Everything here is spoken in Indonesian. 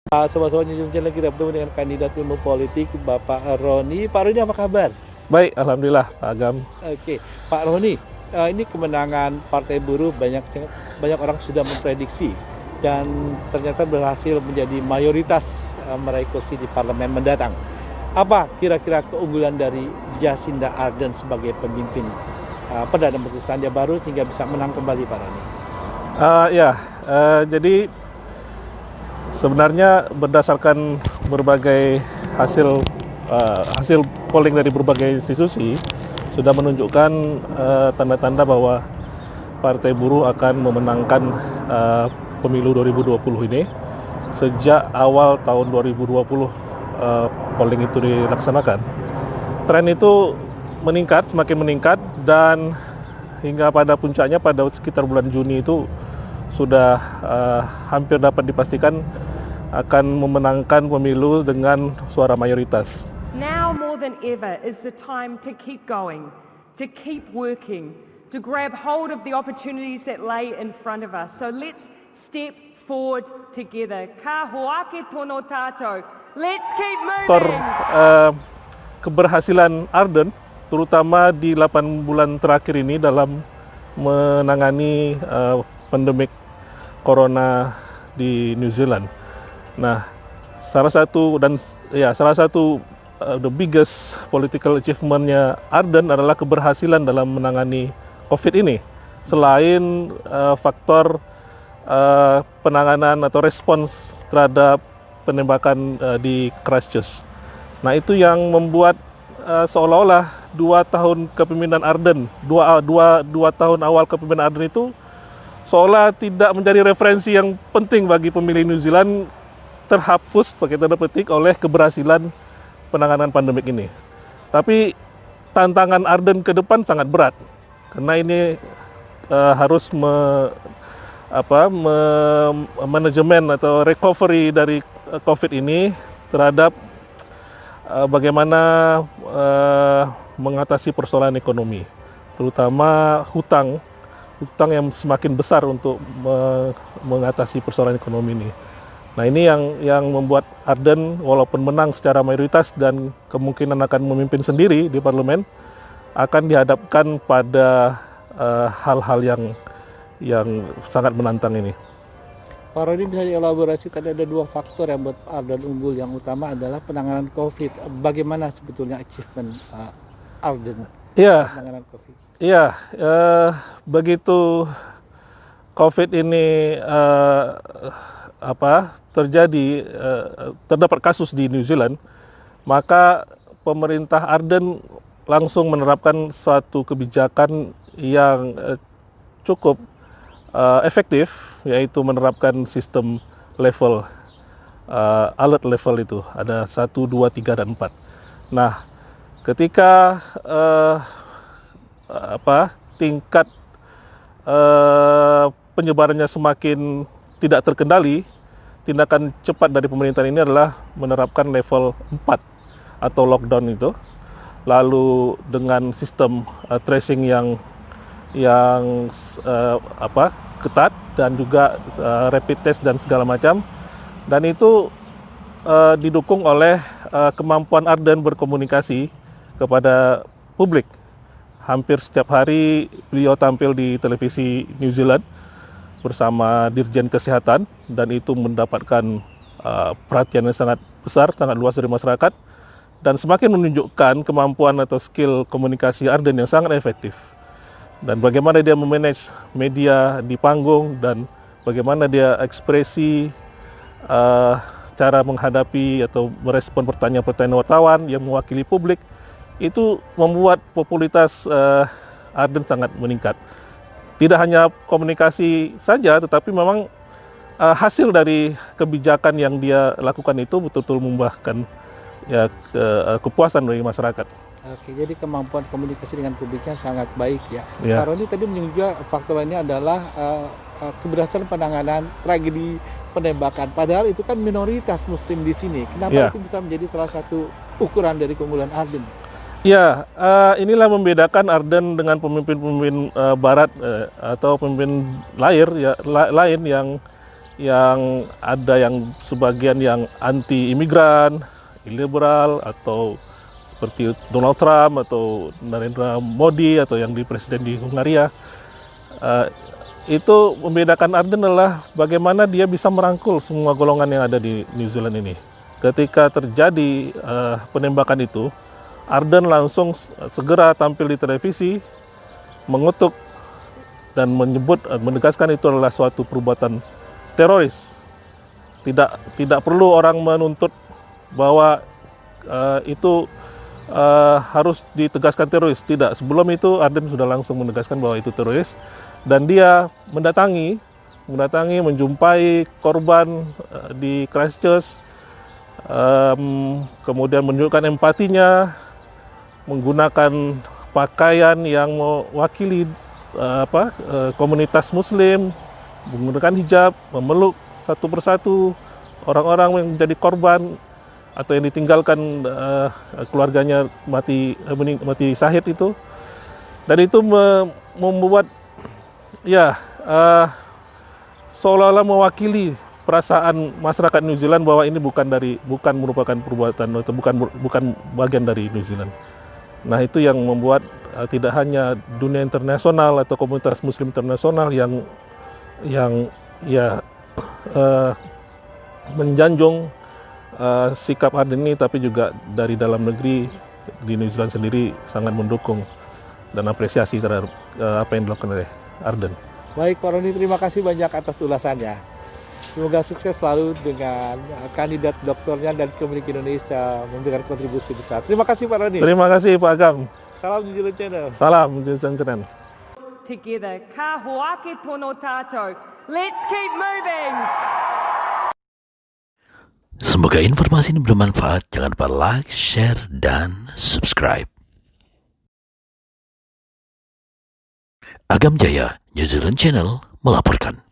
Sobat-sobat News Channel, kita bertemu dengan kandidat ilmu politik Bapak Roni. Pak Roni, apa kabar? Baik, alhamdulillah Pak Agam. Oke, Pak Roni, ini kemenangan Partai Buruh banyak orang sudah memprediksi dan ternyata berhasil menjadi mayoritas meraih kursi di parlemen mendatang. Apa kira-kira keunggulan dari Jacinda Ardern sebagai pemimpin Perdana Menteri Selandia Baru sehingga bisa menang kembali, Pak Roni? Jadi sebenarnya berdasarkan berbagai hasil polling dari berbagai institusi sudah menunjukkan tanda-tanda bahwa Partai Buruh akan memenangkan pemilu 2020 ini. Sejak awal tahun 2020 polling itu dilaksanakan, tren itu semakin meningkat, dan hingga pada puncaknya pada sekitar bulan Juni itu sudah hampir dapat dipastikan akan memenangkan pemilu dengan suara mayoritas. Now more than ever is the time to keep going, to keep working, to grab hold of the opportunities that lay in front of us. So let's step forward together. Ka hoake tono tātou. Let's keep moving. Keberhasilan Ardern terutama di 8 bulan terakhir ini dalam menangani pandemik corona di New Zealand. Nah, salah satu the biggest political achievement-nya Ardern adalah keberhasilan dalam menangani COVID ini. Selain faktor penanganan atau respons terhadap penembakan di Christchurch. Nah, itu yang membuat seolah-olah 2 tahun kepemimpinan Ardern, dua tahun awal kepemimpinan Ardern itu seolah tidak menjadi referensi yang penting bagi pemilih New Zealand, terhapus pakai tanda petik oleh keberhasilan penanganan pandemik ini. Tapi tantangan Ardern ke depan sangat berat, karena ini harus manajemen atau recovery dari COVID ini terhadap bagaimana mengatasi persoalan ekonomi, terutama hutang yang semakin besar untuk mengatasi persoalan ekonomi ini. Nah, ini yang membuat Ardern walaupun menang secara mayoritas dan kemungkinan akan memimpin sendiri di parlemen, akan dihadapkan pada hal-hal yang sangat menantang ini. Pak Roni, bisa dielaborasi, tadi ada 2 faktor yang buat Ardern unggul. Yang utama adalah penanganan COVID. Bagaimana sebetulnya achievement Ardern penanganan COVID? Iya, begitu COVID ini terdapat kasus di New Zealand, maka pemerintah Ardern langsung menerapkan suatu kebijakan yang cukup efektif, yaitu menerapkan sistem level alert level itu ada 1, 2, 3, dan 4. Nah, ketika tingkat penyebarannya semakin tidak terkendali, tindakan cepat dari pemerintah ini adalah menerapkan level 4 atau lockdown itu, lalu dengan sistem tracing yang ketat dan juga rapid test dan segala macam, dan itu didukung oleh kemampuan Ardern berkomunikasi kepada publik. Hampir setiap hari beliau tampil di televisi New Zealand bersama Dirjen Kesehatan, dan itu mendapatkan perhatian yang sangat besar, sangat luas dari masyarakat, dan semakin menunjukkan kemampuan atau skill komunikasi Ardern yang sangat efektif. Dan bagaimana dia memanage media di panggung, dan bagaimana dia ekspresi cara menghadapi atau merespon pertanyaan-pertanyaan wartawan yang mewakili publik, itu membuat popularitas Ardern sangat meningkat. Tidak hanya komunikasi saja, tetapi memang hasil dari kebijakan yang dia lakukan itu betul-betul membuahkan kepuasan bagi masyarakat. Oke, jadi kemampuan komunikasi dengan publiknya sangat baik ya. Pak Roni tadi menyinggung juga faktor lainnya adalah keberhasilan penanganan tragedi penembakan. Padahal itu kan minoritas Muslim di sini. Kenapa itu bisa menjadi salah satu ukuran dari keunggulan Ardern? Ya, inilah membedakan Ardern dengan pemimpin-pemimpin Barat atau pemimpin lain yang ada yang sebagian yang anti imigran, liberal, atau seperti Donald Trump atau Narendra Modi atau yang di presiden di Hungaria. Itu membedakan Ardern adalah bagaimana dia bisa merangkul semua golongan yang ada di New Zealand ini. Ketika terjadi penembakan itu, Ardern langsung segera tampil di televisi, mengutuk dan menegaskan itu adalah suatu perbuatan teroris. Tidak perlu orang menuntut bahwa itu harus ditegaskan teroris. Tidak, sebelum itu Ardern sudah langsung menegaskan bahwa itu teroris, dan dia mendatangi menjumpai korban di Christchurch, kemudian menunjukkan empatinya, menggunakan pakaian yang mewakili komunitas Muslim, menggunakan hijab, memeluk satu persatu orang-orang yang menjadi korban atau yang ditinggalkan keluarganya mati syahid itu. Dan itu membuat seolah-olah mewakili perasaan masyarakat New Zealand bahwa ini bukan merupakan perbuatan atau bukan bagian dari New Zealand. Nah, itu yang membuat tidak hanya dunia internasional atau komunitas Muslim internasional yang menjanjung sikap Ardern ini, tapi juga dari dalam negeri di New Zealand sendiri sangat mendukung dan apresiasi terhadap apa yang dilakukan oleh Ardern. Baik Pak Roni, terima kasih banyak atas ulasannya. Semoga sukses selalu dengan kandidat doktornya dan Komunik Indonesia memberikan kontribusi besar. Terima kasih Pak Roni. Terima kasih Pak Agam. Salam New Zealand Channel. Salam New Zealand Channel. Together, ka hoake tono tātou. Let's keep moving. Semoga informasi ini bermanfaat. Jangan lupa like, share, dan subscribe. Agam Jaya, New Zealand Channel melaporkan.